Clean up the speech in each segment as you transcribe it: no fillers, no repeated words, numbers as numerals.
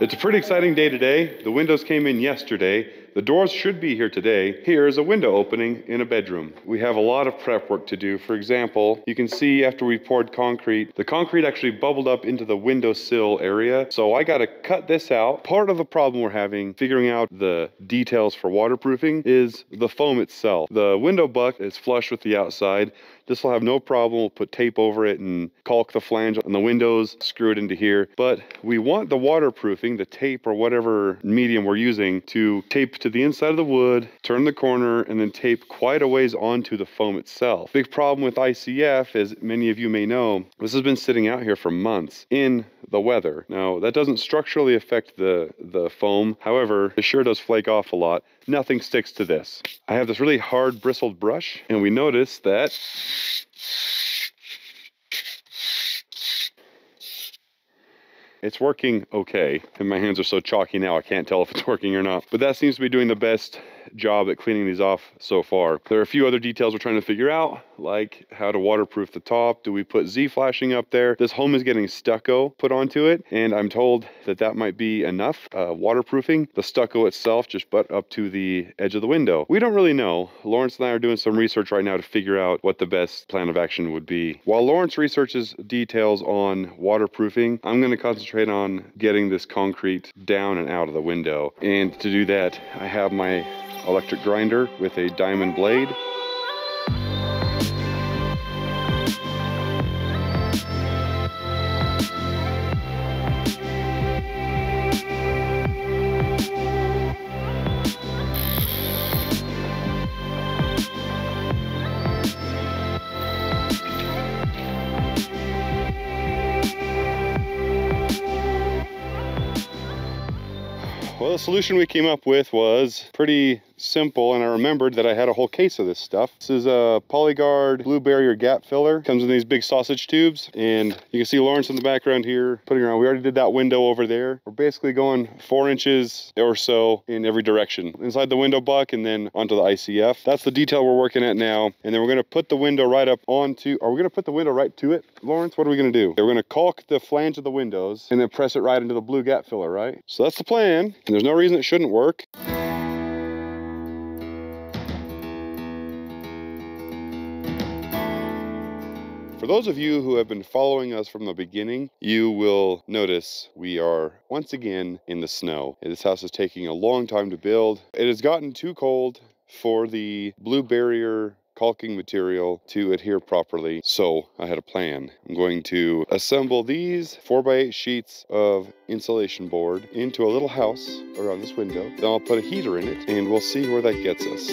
It's a pretty exciting day today. The windows came in yesterday. The doors should be here today. Here is a window opening in a bedroom. We have a lot of prep work to do. For example, you can see after we poured concrete, the concrete actually bubbled up into the windowsill area. So I got to cut this out. Part of the problem we're having figuring out the details for waterproofing is the foam itself. The window butt is flush with the outside. This will have no problem. We'll put tape over it and caulk the flange on the windows, screw it into here. But we want the waterproofing, the tape or whatever medium we're using, to tape to the inside of the wood, turn the corner, and then tape quite a ways onto the foam itself. Big problem with ICF, as many of you may know, this has been sitting out here for months in the weather. Now, that doesn't structurally affect the foam. However, it sure does flake off a lot. Nothing sticks to this. I have this really hard bristled brush, and we notice that it's working okay. And my hands are so chalky now I can't tell if it's working or not. But that seems to be doing the best job at cleaning these off so far. There are a few other details we're trying to figure out, like how to waterproof the top. Do we put Z flashing up there? This home is getting stucco put onto it, and I'm told that that might be enough waterproofing. The stucco itself just butt up to the edge of the window. We don't really know. Lawrence and I are doing some research right now to figure out what the best plan of action would be. While Lawrence researches details on waterproofing, I'm going to concentrate on getting this concrete down and out of the window. And to do that, I have my electric grinder with a diamond blade. Well, the solution we came up with was pretty simple, and I remembered that I had a whole case of this stuff. This is a Polyguard blue barrier gap filler. Comes in these big sausage tubes, and you can see Lawrence in the background here putting around. We already did that window over there. We're basically going 4 inches or so in every direction, inside the window buck and then onto the ICF. That's the detail we're working at now. And then we're going to put the window right up onto, are we going to put the window right to it, Lawrence? What are we going to do? We're going to caulk the flange of the windows and then press it right into the blue gap filler, right? So that's the plan, and there's no reason it shouldn't work. For those of you who have been following us from the beginning, you will notice we are once again in the snow. This house is taking a long time to build. It has gotten too cold for the blue barrier caulking material to adhere properly, so I had a plan. I'm going to assemble these 4x8 sheets of insulation board into a little house around this window. Then I'll put a heater in it, and we'll see where that gets us.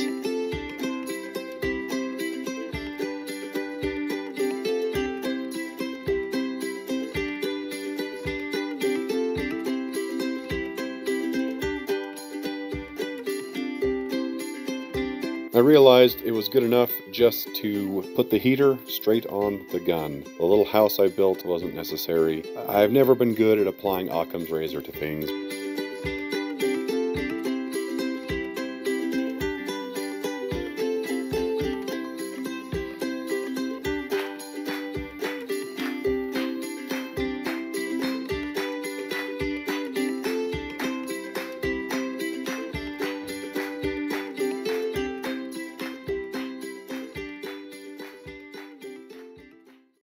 I realized it was good enough just to put the heater straight on the gun. The little house I built wasn't necessary. I've never been good at applying Occam's razor to things.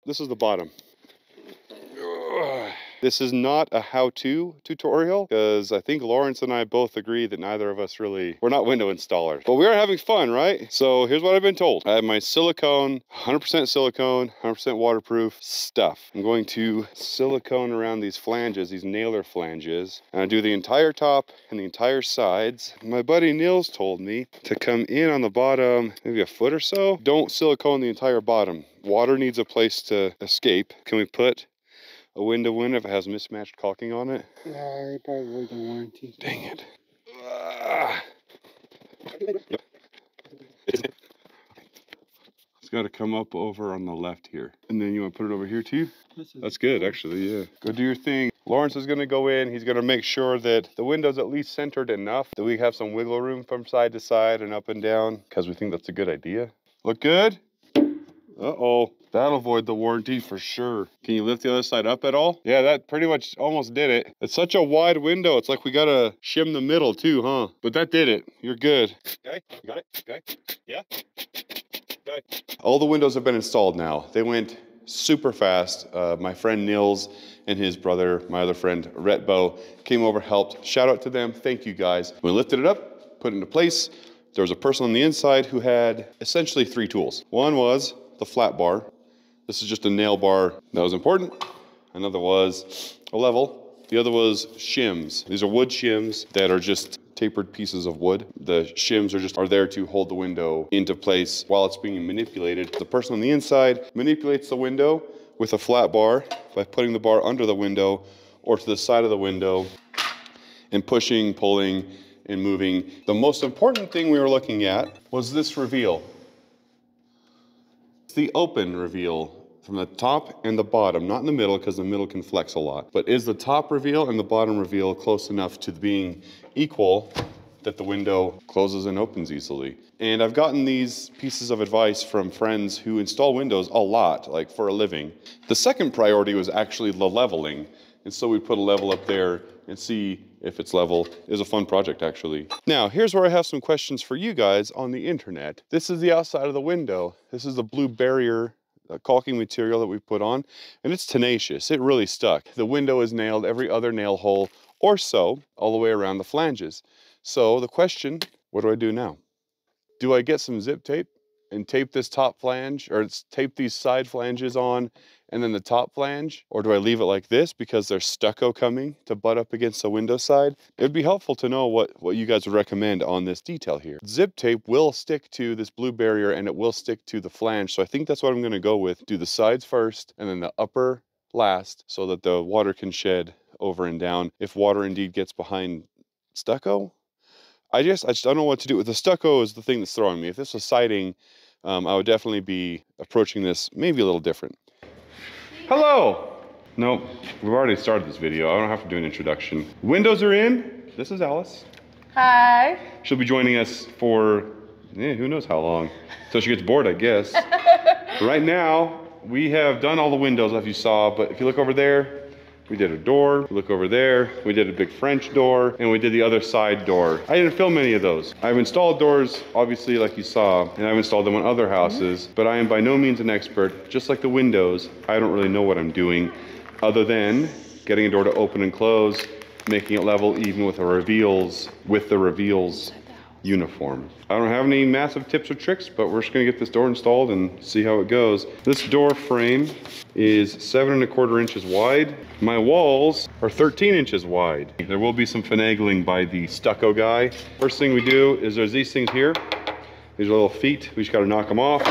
This is the bottom. This is not a how-to tutorial, because I think Lawrence and I both agree that neither of us we're not window installers. But we are having fun, right? So here's what I've been told. I have my silicone, 100% silicone, 100% waterproof stuff. I'm going to silicone around these flanges, these nailer flanges, and I do the entire top and the entire sides. My buddy Nils told me to come in on the bottom, maybe a foot or so. Don't silicone the entire bottom. Water needs a place to escape. Can we put a window in if it has mismatched caulking on it? Yeah, you probably void the warranty. Dang it. Yep. It's got to come up over on the left here. And then you want to put it over here too? That's good, actually, yeah. Go do your thing. Lawrence is going to go in. He's going to make sure that the window's at least centered enough that we have some wiggle room from side to side and up and down, because we think that's a good idea. Look good? Uh-oh. That'll void the warranty for sure. Can you lift the other side up at all? Yeah, that pretty much almost did it. It's such a wide window. It's like we gotta shim the middle too, huh? But that did it. You're good. Okay, you got it? Okay. Yeah. Okay. All the windows have been installed now. They went super fast. My friend Nils and his brother, my other friend Retbo, came over, helped. Shout out to them. Thank you guys. We lifted it up, put it into place. There was a person on the inside who had essentially 3 tools. One was the flat bar. This is just a nail bar that was important. Another was a level. The other was shims. These are wood shims that are just tapered pieces of wood. The shims are there to hold the window into place while it's being manipulated. The person on the inside manipulates the window with a flat bar by putting the bar under the window or to the side of the window and pushing, pulling, and moving. The most important thing we were looking at was this reveal. It's the open reveal from the top and the bottom, not in the middle because the middle can flex a lot, but is the top reveal and the bottom reveal close enough to being equal that the window closes and opens easily? And I've gotten these pieces of advice from friends who install windows a lot, like for a living. The second priority was actually the leveling. And so we put a level up there and see if it's level. It was a fun project, actually. Now, here's where I have some questions for you guys on the internet. This is the outside of the window. This is the blue barrier caulking material that we put on, and it's tenacious. It really stuck. The window is nailed every other nail hole or so all the way around the flanges. So the question, what do I do now? Do I get some zip tape and tape this top flange, or tape these side flanges on and then the top flange? Or do I leave it like this because there's stucco coming to butt up against the window side? It'd be helpful to know what you guys would recommend on this detail here. Zip tape will stick to this blue barrier and it will stick to the flange. So I think that's what I'm gonna go with. Do the sides first and then the upper last so that the water can shed over and down if water indeed gets behind stucco. I just don't know what to do. With the stucco is the thing that's throwing me. If this was siding, I would definitely be approaching this maybe a little different. Hello! Nope, we've already started this video. I don't have to do an introduction. Windows are in. This is Alice. Hi. She'll be joining us for, who knows how long. Until she gets bored, I guess. Right now, we have done all the windows as you saw, but if you look over there, we did a door. Look over there, we did a big French door, and we did the other side door. I didn't film any of those. I've installed doors, obviously, like you saw, and I've installed them on other houses, but I am by no means an expert. Just like the windows, I don't really know what I'm doing, other than getting a door to open and close, making it level even with the reveals uniform. I don't have any massive tips or tricks, but we're just gonna get this door installed and see how it goes. This door frame is 7¼ inches wide. My walls are 13 inches wide. There will be some finagling by the stucco guy. First thing we do is there's these things here. These are little feet. We just gotta knock them off.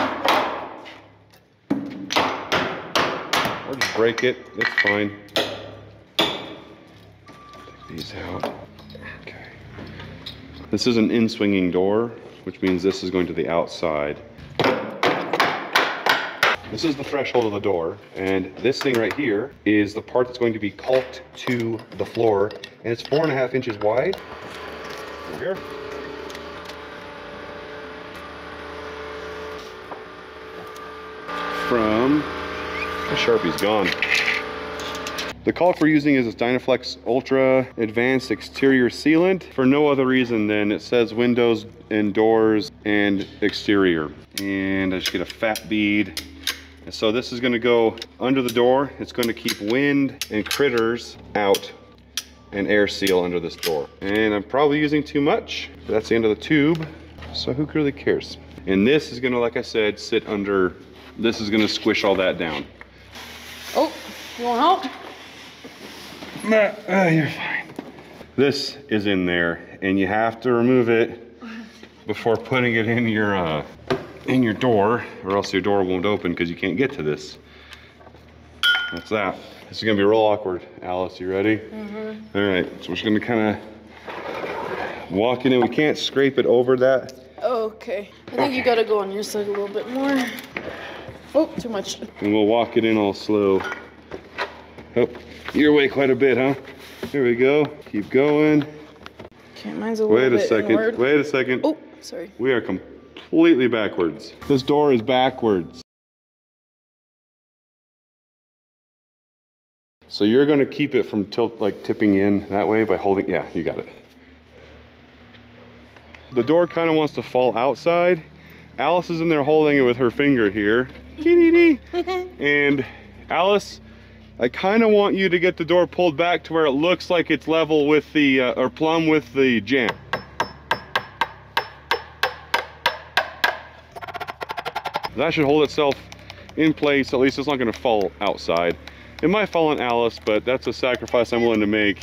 Or just break it, it's fine. Take these out. This is an in-swinging door, which means this is going to the outside. This is the threshold of the door, and this thing right here is the part that's going to be caulked to the floor, and it's 4½ inches wide. Over here. From, the Sharpie's gone. The caulk we're using is a Dynaflex Ultra Advanced Exterior Sealant for no other reason than it says windows and doors and exterior. And I just get a fat bead. And so this is gonna go under the door. It's gonna keep wind and critters out and air seal under this door. And I'm probably using too much, but that's the end of the tube. So who really cares? And this is gonna, like I said, sit under, this is gonna squish all that down. Oh, you want help? You're fine. This is in there, and you have to remove it before putting it in your door, or else your door won't open because you can't get to this. That's that. This is gonna be real awkward. Alice, you ready? Mm-hmm. All right, so we're just gonna kind of walk in, and we can't scrape it over that. Okay. I think you gotta go on your side a little bit more. Oh, too much. And we'll walk it in all slow. Oh, your way quite a bit, huh? There we go. Keep going. Okay, mine's a little bit inward. Wait a second. Oh, sorry. We are completely backwards. This door is backwards. So you're gonna keep it from tipping in that way by holding, yeah, you got it. The door kind of wants to fall outside. Alice is in there holding it with her finger here. And Alice, I kind of want you to get the door pulled back to where it looks like it's level with the, or plumb with the jamb. That should hold itself in place, at least it's not gonna fall outside. It might fall on Alice, but that's a sacrifice I'm willing to make.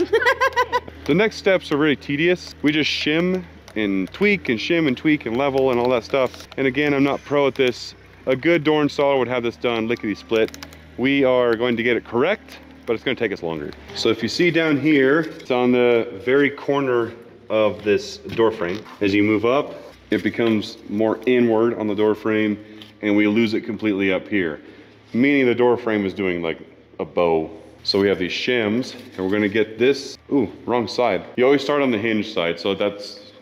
The next steps are really tedious. We just shim and tweak and shim and tweak and level and all that stuff. And again, I'm not pro at this. A good door installer would have this done lickety split. We are going to get it correct, but it's gonna take us longer. So if you see down here, it's on the very corner of this door frame. As you move up, it becomes more inward on the door frame and we lose it completely up here. Meaning the door frame is doing like a bow. So we have these shims and we're gonna get this, ooh, wrong side. You always start on the hinge side, so that's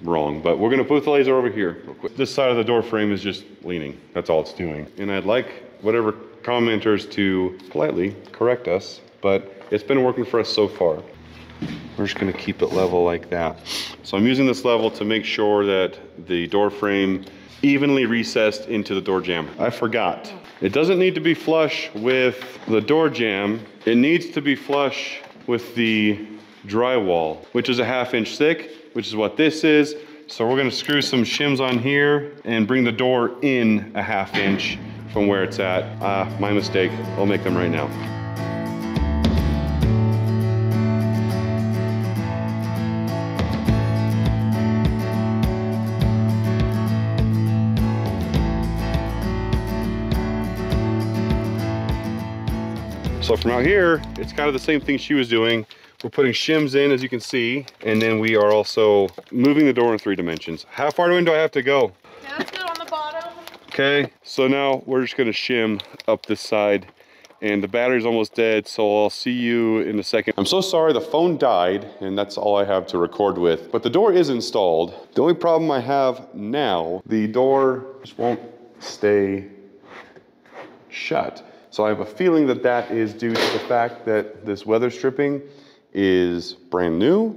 wrong, but we're gonna put the laser over here real quick. This side of the door frame is just leaning. That's all it's doing. And I'd like whatever commenters to politely correct us, but it's been working for us so far. We're just gonna keep it level like that. So I'm using this level to make sure that the door frame evenly recessed into the door jamb. I forgot. It doesn't need to be flush with the door jamb. It needs to be flush with the drywall, which is a 1/2 inch thick, which is what this is. So we're gonna screw some shims on here and bring the door in a 1/2 inch from where it's at. My mistake, I'll make them right now. So from out here, it's kind of the same thing she was doing. We're putting shims in, as you can see, and then we are also moving the door in 3 dimensions. How far in do I have to go? Yeah, that's good on the bottom. Okay, so now we're just gonna shim up this side, and the battery's almost dead, so I'll see you in a second. I'm so sorry, the phone died, and that's all I have to record with, but the door is installed. The only problem I have now, the door just won't stay shut. So I have a feeling that that is due to the fact that this weather stripping is brand new,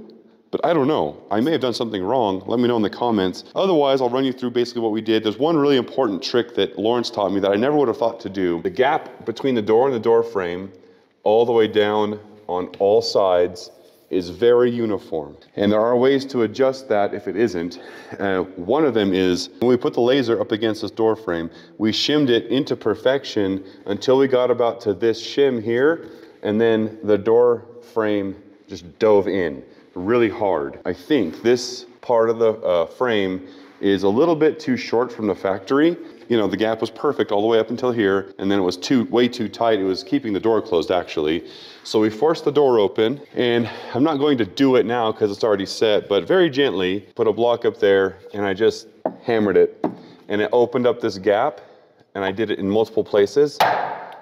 but I don't know. I may have done something wrong. Let me know in the comments. Otherwise, I'll run you through basically what we did. There's one really important trick that Lawrence taught me that I never would have thought to do. The gap between the door and the door frame, all the way down on all sides, is very uniform. And there are ways to adjust that if it isn't. One of them is when we put the laser up against this door frame, we shimmed it into perfection until we got about to this shim here, and then the door frame just dove in really hard. I think this part of the frame is a little bit too short from the factory. You know, the gap was perfect all the way up until here, and then it was way too tight. It was keeping the door closed, actually. So we forced the door open, and I'm not going to do it now because it's already set, but very gently put a block up there, and I just hammered it, and it opened up this gap, and I did it in multiple places,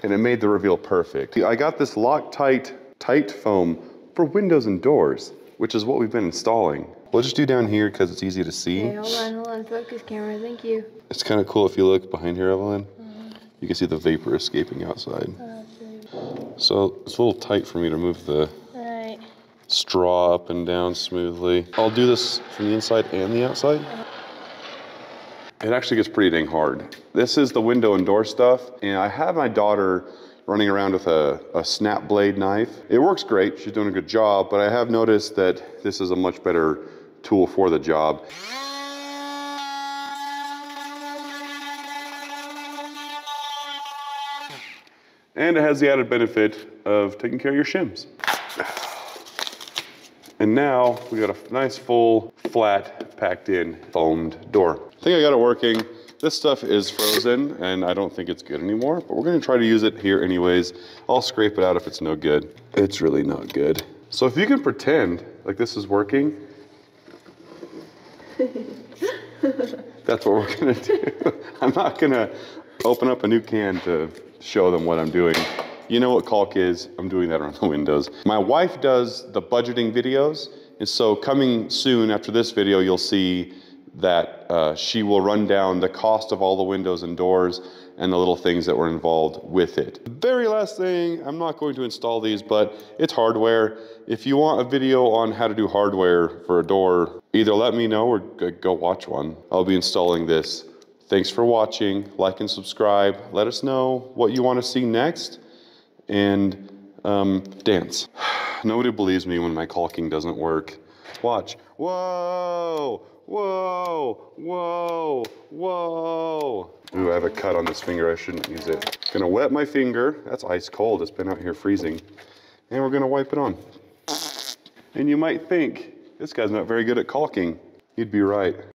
and it made the reveal perfect. I got this Loctite tight foam for windows and doors, which is what we've been installing. We'll just do down here because it's easy to see. Okay, hold on, focus camera, thank you. It's kind of cool if you look behind here, Evelyn. You can see the vapor escaping outside. So it's a little tight for me to move the straw up and down smoothly. I'll do this from the inside and the outside. It actually gets pretty dang hard. This is the window and door stuff, and I have my daughter running around with a snap blade knife. It works great, she's doing a good job, but I have noticed that this is a much better tool for the job. And it has the added benefit of taking care of your shims. And now we got a nice full, flat, packed in, foamed door. I think I got it working. This stuff is frozen and I don't think it's good anymore, but we're gonna try to use it here anyways. I'll scrape it out if it's no good. It's really not good. So if you can pretend like this is working, that's what we're gonna do. I'm not gonna open up a new can to show them what I'm doing. You know what caulk is, I'm doing that around the windows. My wife does the budgeting videos, and so coming soon after this video, you'll see that she will run down the cost of all the windows and doors, and the little things that were involved with it. The very last thing, I'm not going to install these, but it's hardware. If you want a video on how to do hardware for a door, either let me know or go watch one. I'll be installing this. Thanks for watching. Like and subscribe. Let us know what you want to see next. And dance. Nobody believes me when my caulking doesn't work. Watch. Whoa! Whoa! Whoa! Whoa! Ooh, I have a cut on this finger. I shouldn't use it. Gonna wet my finger. That's ice cold. It's been out here freezing. And we're gonna wipe it on. And you might think, this guy's not very good at caulking. You'd be right.